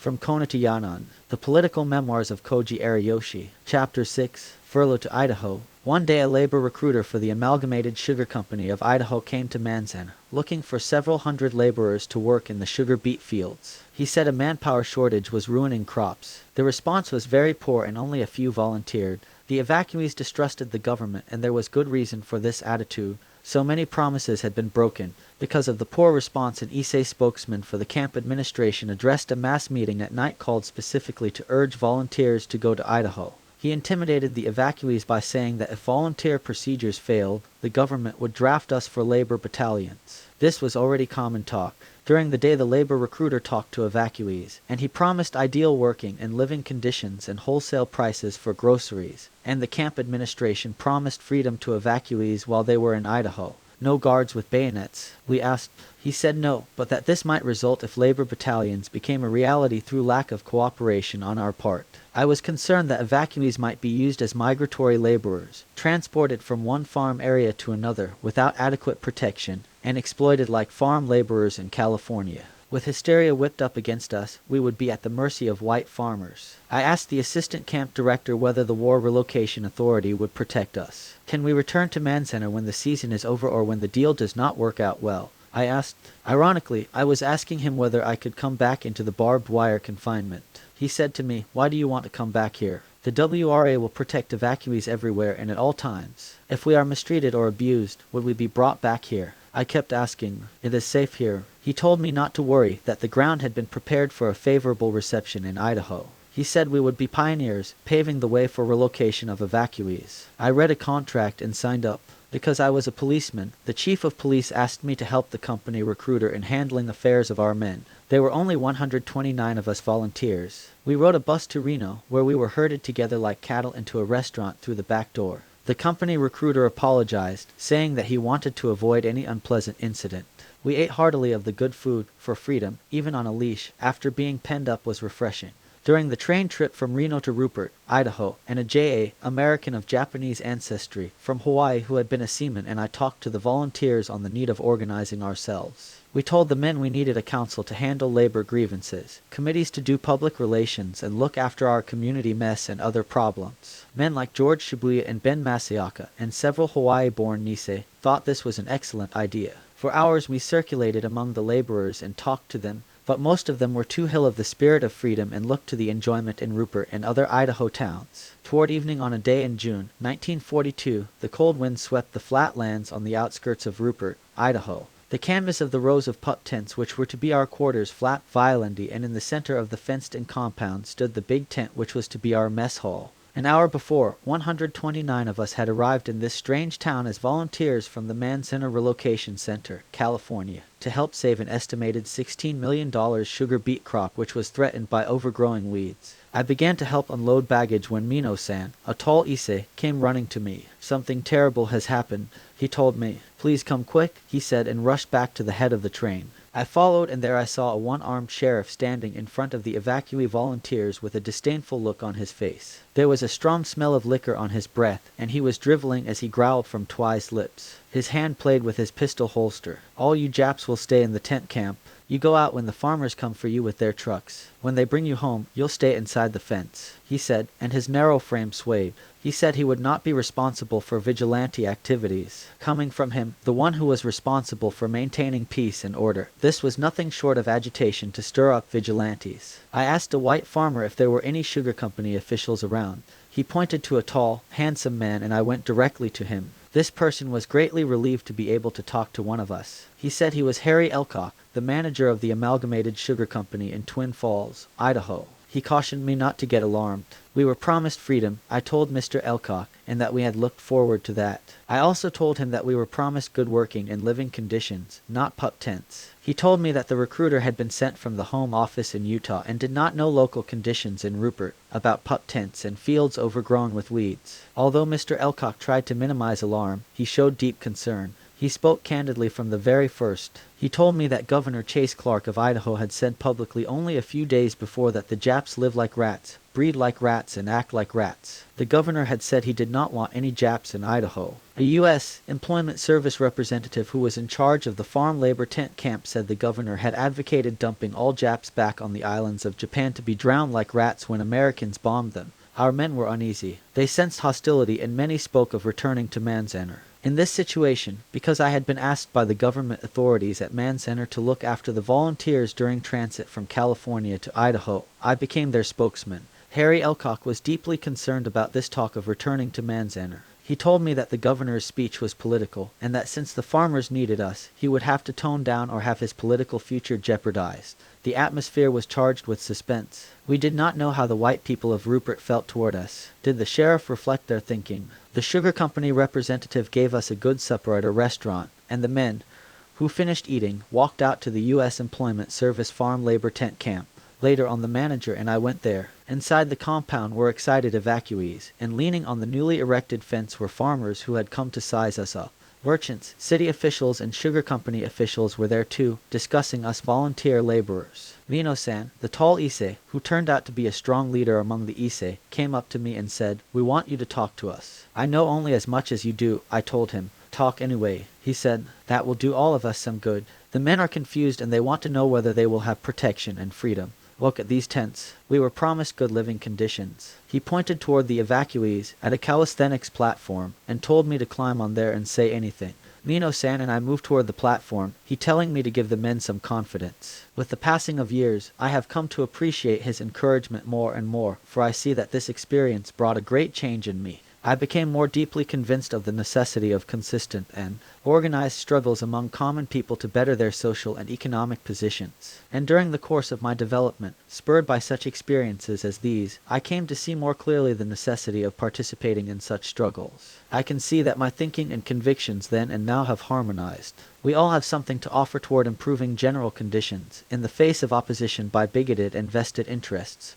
From Kona to Yenan, the political memoirs of Koji Ariyoshi. Chapter 6, Furlough to Idaho. One day a labor recruiter for the Amalgamated Sugar Company of Idaho came to Manzanar, looking for several hundred laborers to work in the sugar beet fields. He said a manpower shortage was ruining crops. The response was very poor and only a few volunteered. The evacuees distrusted the government, and there was good reason for this attitude. So many promises had been broken. Because of the poor response, an Issei spokesman for the camp administration addressed a mass meeting at night called specifically to urge volunteers to go to Idaho. He intimidated the evacuees by saying that if volunteer procedures failed, the government would draft us for labor battalions. This was already common talk. During the day the labor recruiter talked to evacuees, and he promised ideal working and living conditions and wholesale prices for groceries, and the camp administration promised freedom to evacuees while they were in Idaho. No guards with bayonets, we asked. He said no, but that this might result if labor battalions became a reality through lack of cooperation on our part. I was concerned that evacuees might be used as migratory laborers, transported from one farm area to another without adequate protection, and exploited like farm laborers in California. With hysteria whipped up against us, we would be at the mercy of white farmers. I asked the assistant camp director whether the War Relocation Authority would protect us. Can we return to Manzanar when the season is over or when the deal does not work out well? I asked. Ironically, I was asking him whether I could come back into the barbed wire confinement. He said to me, "Why do you want to come back here? The WRA will protect evacuees everywhere and at all times. If we are mistreated or abused, would we be brought back here?" I kept asking, "It is safe here." He told me not to worry, that the ground had been prepared for a favorable reception in Idaho. He said we would be pioneers, paving the way for relocation of evacuees. I read a contract and signed up. Because I was a policeman, the chief of police asked me to help the company recruiter in handling affairs of our men. There were only 129 of us volunteers. We rode a bus to Reno, where we were herded together like cattle into a restaurant through the back door. The company recruiter apologized, saying that he wanted to avoid any unpleasant incident. We ate heartily of the good food, for freedom, even on a leash, after being penned up was refreshing. During the train trip from Reno to Rupert, Idaho, and a J.A., American of Japanese ancestry, from Hawaii who had been a seaman, and I talked to the volunteers on the need of organizing ourselves. We told the men we needed a council to handle labor grievances, committees to do public relations and look after our community mess and other problems. Men like George Shibuya and Ben Masaoka, and several Hawaii-born Nisei, thought this was an excellent idea. For hours we circulated among the laborers and talked to them, but most of them were too ill of the spirit of freedom and looked to the enjoyment in Rupert and other Idaho towns. Toward evening on a day in June, 1942, the cold wind swept the flat lands on the outskirts of Rupert, Idaho. The canvas of the rows of pup tents which were to be our quarters flapped violently, and in the center of the fenced-in compound stood the big tent which was to be our mess hall. An hour before, 129 of us had arrived in this strange town as volunteers from the Manzanar Relocation Center, California, to help save an estimated $16 million sugar beet crop which was threatened by overgrowing weeds. I began to help unload baggage when Mino-san, a tall Issei, came running to me. "Something terrible has happened," he told me. "Please come quick," he said, and rushed back to the head of the train. I followed, and there I saw a one-armed sheriff standing in front of the evacuee volunteers with a disdainful look on his face. There was a strong smell of liquor on his breath, and he was driveling as he growled from Twi's lips. His hand played with his pistol holster. "All you Japs will stay in the tent camp. You go out when the farmers come for you with their trucks. When they bring you home, you'll stay inside the fence," he said, and his narrow frame swayed. He said he would not be responsible for vigilante activities. Coming from him, the one who was responsible for maintaining peace and order, this was nothing short of agitation to stir up vigilantes. I asked a white farmer if there were any sugar company officials around. He pointed to a tall, handsome man, and I went directly to him. This person was greatly relieved to be able to talk to one of us. He said he was Harry Elcock, the manager of the Amalgamated Sugar Company in Twin Falls, Idaho. He cautioned me not to get alarmed. We were promised freedom, I told Mr. Elcock, and that we had looked forward to that. I also told him that we were promised good working and living conditions, not pup tents. He told me that the recruiter had been sent from the home office in Utah and did not know local conditions in Rupert, about pup tents and fields overgrown with weeds. Although Mr. Elcock tried to minimize alarm, he showed deep concern. He spoke candidly from the very first. He told me that Governor Chase Clark of Idaho had said publicly only a few days before that the Japs live like rats, breed like rats, and act like rats. The governor had said he did not want any Japs in Idaho. A U.S. Employment Service representative who was in charge of the farm labor tent camp said the governor had advocated dumping all Japs back on the islands of Japan to be drowned like rats when Americans bombed them. Our men were uneasy. They sensed hostility and many spoke of returning to Manzanar. In this situation, because I had been asked by the government authorities at Manzanar to look after the volunteers during transit from California to Idaho, I became their spokesman. Harry Elcock was deeply concerned about this talk of returning to Manzanar. He told me that the governor's speech was political, and that since the farmers needed us, he would have to tone down or have his political future jeopardized. The atmosphere was charged with suspense. We did not know how the white people of Rupert felt toward us. Did the sheriff reflect their thinking? The sugar company representative gave us a good supper at a restaurant, and the men, who finished eating, walked out to the U.S. Employment Service farm labor tent camp. Later on, the manager and I went there. Inside the compound were excited evacuees, and leaning on the newly erected fence were farmers who had come to size us up. Merchants, city officials, and sugar company officials were there too, discussing us volunteer laborers. Vino-san, the tall Issei, who turned out to be a strong leader among the Issei, came up to me and said, "We want you to talk to us." "I know only as much as you do," I told him. "Talk anyway," he said. "That will do all of us some good. The men are confused and they want to know whether they will have protection and freedom. Look at these tents. We were promised good living conditions." He pointed toward the evacuees at a calisthenics platform and told me to climb on there and say anything. Mino-san and I moved toward the platform, he telling me to give the men some confidence. With the passing of years, I have come to appreciate his encouragement more and more, for I see that this experience brought a great change in me. I became more deeply convinced of the necessity of consistent and organized struggles among common people to better their social and economic positions. And during the course of my development, spurred by such experiences as these, I came to see more clearly the necessity of participating in such struggles. I can see that my thinking and convictions then and now have harmonized. We all have something to offer toward improving general conditions, in the face of opposition by bigoted and vested interests,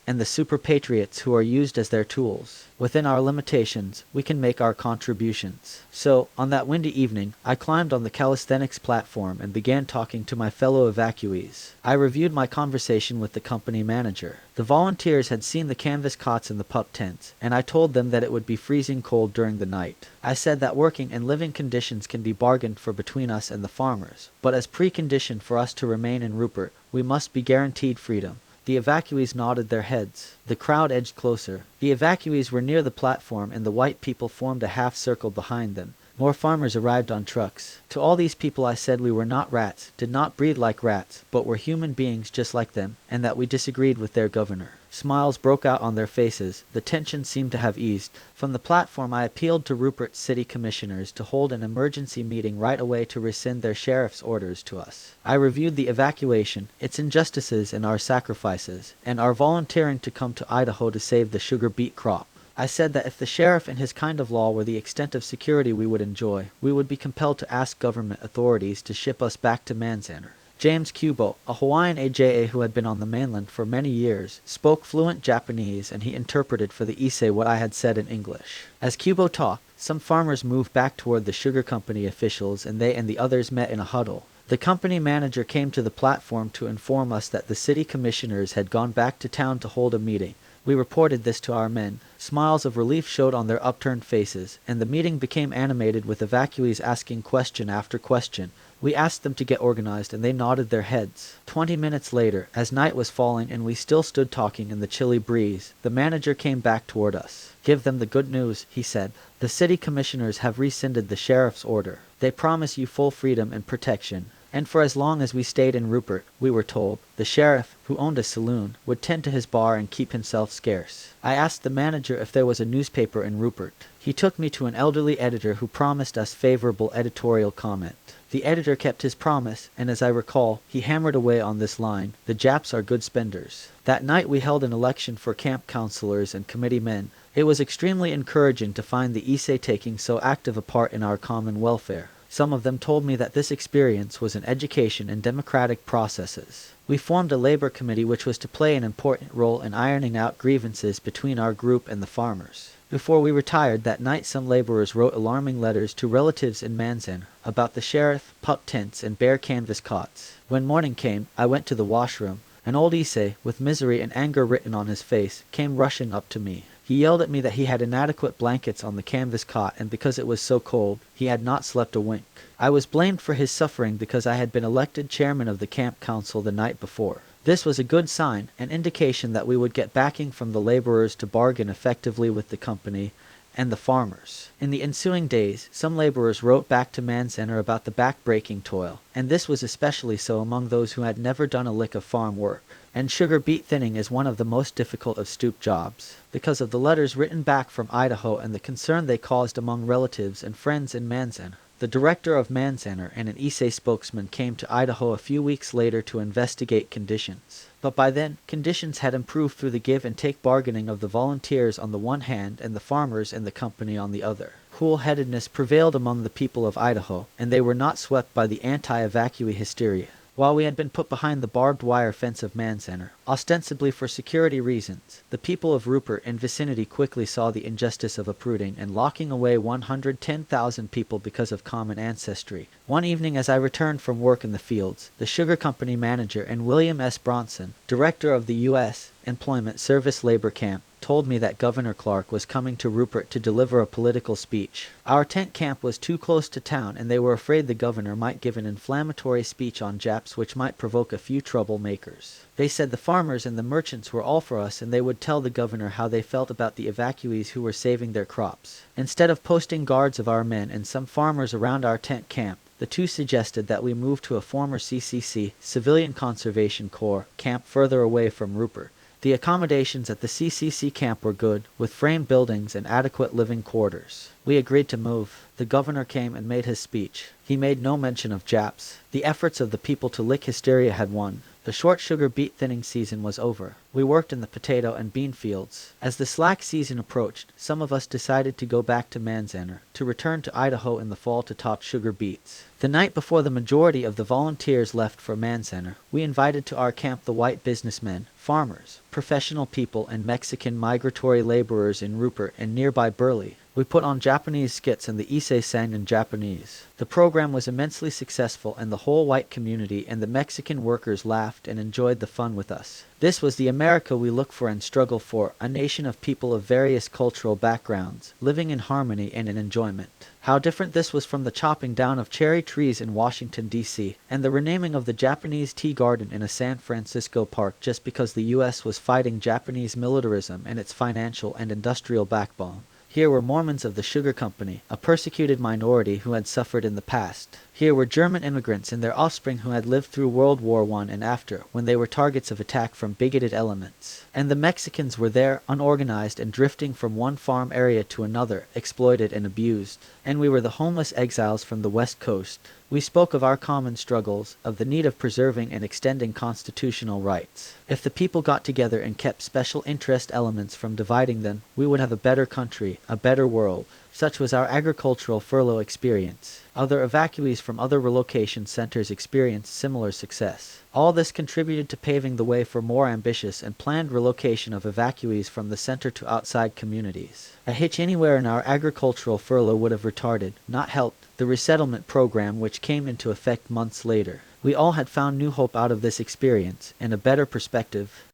and the super patriots who are used as their tools. Within our limitations, we can make our contributions. So, on that windy evening, I climbed on the calisthenics platform and began talking to my fellow evacuees. I reviewed my conversation with the company manager. The volunteers had seen the canvas cots in the pup tents, and I told them that it would be freezing cold during the night. I said that working and living conditions can be bargained for between us and the farmers, but as precondition for us to remain in Rupert, we must be guaranteed freedom. The evacuees nodded their heads. The crowd edged closer. The evacuees were near the platform and the white people formed a half circle behind them. More farmers arrived on trucks. To all these people I said we were not rats, did not breed like rats, but were human beings just like them, and that we disagreed with their governor. Smiles broke out on their faces. The tension seemed to have eased. From the platform I appealed to Rupert's city commissioners to hold an emergency meeting right away to rescind their sheriff's orders to us. I reviewed the evacuation, its injustices and our sacrifices, and our volunteering to come to Idaho to save the sugar beet crop. I said that if the sheriff and his kind of law were the extent of security we would enjoy, we would be compelled to ask government authorities to ship us back to Manzanar. James Kubo, a Hawaiian AJA who had been on the mainland for many years, spoke fluent Japanese and he interpreted for the Issei what I had said in English. As Kubo talked, some farmers moved back toward the sugar company officials and they and the others met in a huddle. The company manager came to the platform to inform us that the city commissioners had gone back to town to hold a meeting. We reported this to our men. Smiles of relief showed on their upturned faces, and the meeting became animated with evacuees asking question after question. We asked them to get organized and they nodded their heads. 20 minutes later, as night was falling and we still stood talking in the chilly breeze, the manager came back toward us. "Give them the good news," he said. "The city commissioners have rescinded the sheriff's order. They promise you full freedom and protection. And for as long as we stayed in Rupert, we were told, the sheriff, who owned a saloon, would tend to his bar and keep himself scarce." I asked the manager if there was a newspaper in Rupert. He took me to an elderly editor who promised us favorable editorial comment. The editor kept his promise, and as I recall, he hammered away on this line, "The Japs are good spenders." That night we held an election for camp counselors and committee men. It was extremely encouraging to find the Issei taking so active a part in our common welfare. Some of them told me that this experience was an education in democratic processes. We formed a labor committee which was to play an important role in ironing out grievances between our group and the farmers. Before we retired that night some laborers wrote alarming letters to relatives in Manzanar about the sheriff, pup tents, and bare canvas cots. When morning came, I went to the washroom. An old Issei, with misery and anger written on his face, came rushing up to me. He yelled at me that he had inadequate blankets on the canvas cot, and because it was so cold, he had not slept a wink. I was blamed for his suffering because I had been elected chairman of the camp council the night before. This was a good sign, an indication that we would get backing from the laborers to bargain effectively with the company and the farmers. In the ensuing days, some laborers wrote back to Manzaner about the back-breaking toil, and this was especially so among those who had never done a lick of farm work. And sugar beet thinning is one of the most difficult of stoop jobs, because of the letters written back from Idaho and the concern they caused among relatives and friends in Manzaner. The director of Manzaner and an Issei spokesman came to Idaho a few weeks later to investigate conditions. But by then, conditions had improved through the give-and-take bargaining of the volunteers on the one hand and the farmers and the company on the other. Cool-headedness prevailed among the people of Idaho, and they were not swept by the anti-evacuee hysteria. While we had been put behind the barbed wire fence of Manzaner, ostensibly for security reasons, the people of Rupert and vicinity quickly saw the injustice of uprooting and locking away 110,000 people because of common ancestry. One evening as I returned from work in the fields, the sugar company manager and William S. Bronson, director of the U.S. Employment Service Labor Camp, told me that Governor Clark was coming to Rupert to deliver a political speech. Our tent camp was too close to town, and they were afraid the governor might give an inflammatory speech on Japs which might provoke a few troublemakers. They said the farmers and the merchants were all for us, and they would tell the governor how they felt about the evacuees who were saving their crops. Instead of posting guards of our men and some farmers around our tent camp, the two suggested that we move to a former CCC, Civilian Conservation Corps, camp further away from Rupert. The accommodations at the CCC camp were good, with frame buildings and adequate living quarters. We agreed to move. The governor came and made his speech. He made no mention of Japs. The efforts of the people to lick hysteria had won. The short sugar beet thinning season was over. We worked in the potato and bean fields. As the slack season approached, some of us decided to go back to Manzaner, to return to Idaho in the fall to top sugar beets. The night before the majority of the volunteers left for Manzaner, we invited to our camp the white businessmen, farmers, professional people, and Mexican migratory laborers in Rupert and nearby Burley. We put on Japanese skits and the Issei sang in Japanese. The program was immensely successful, and the whole white community and the Mexican workers laughed and enjoyed the fun with us. This was the America we look for and struggle for, a nation of people of various cultural backgrounds, living in harmony and in enjoyment. How different this was from the chopping down of cherry trees in Washington, D.C., and the renaming of the Japanese tea garden in a San Francisco park just because the U.S. was fighting Japanese militarism and its financial and industrial backbone. Here were Mormons of the Sugar Company, a persecuted minority who had suffered in the past. Here were German immigrants and their offspring who had lived through World War I and after, when they were targets of attack from bigoted elements. And the Mexicans were there, unorganized and drifting from one farm area to another, exploited and abused. And we were the homeless exiles from the West Coast. We spoke of our common struggles, of the need of preserving and extending constitutional rights. If the people got together and kept special interest elements from dividing them, we would have a better country, a better world. Such was our agricultural furlough experience. Other evacuees from other relocation centers experienced similar success. All this contributed to paving the way for more ambitious and planned relocation of evacuees from the center to outside communities. A hitch anywhere in our agricultural furlough would have retarded, not helped, the resettlement program which came into effect months later. We all had found new hope out of this experience, and a better perspective.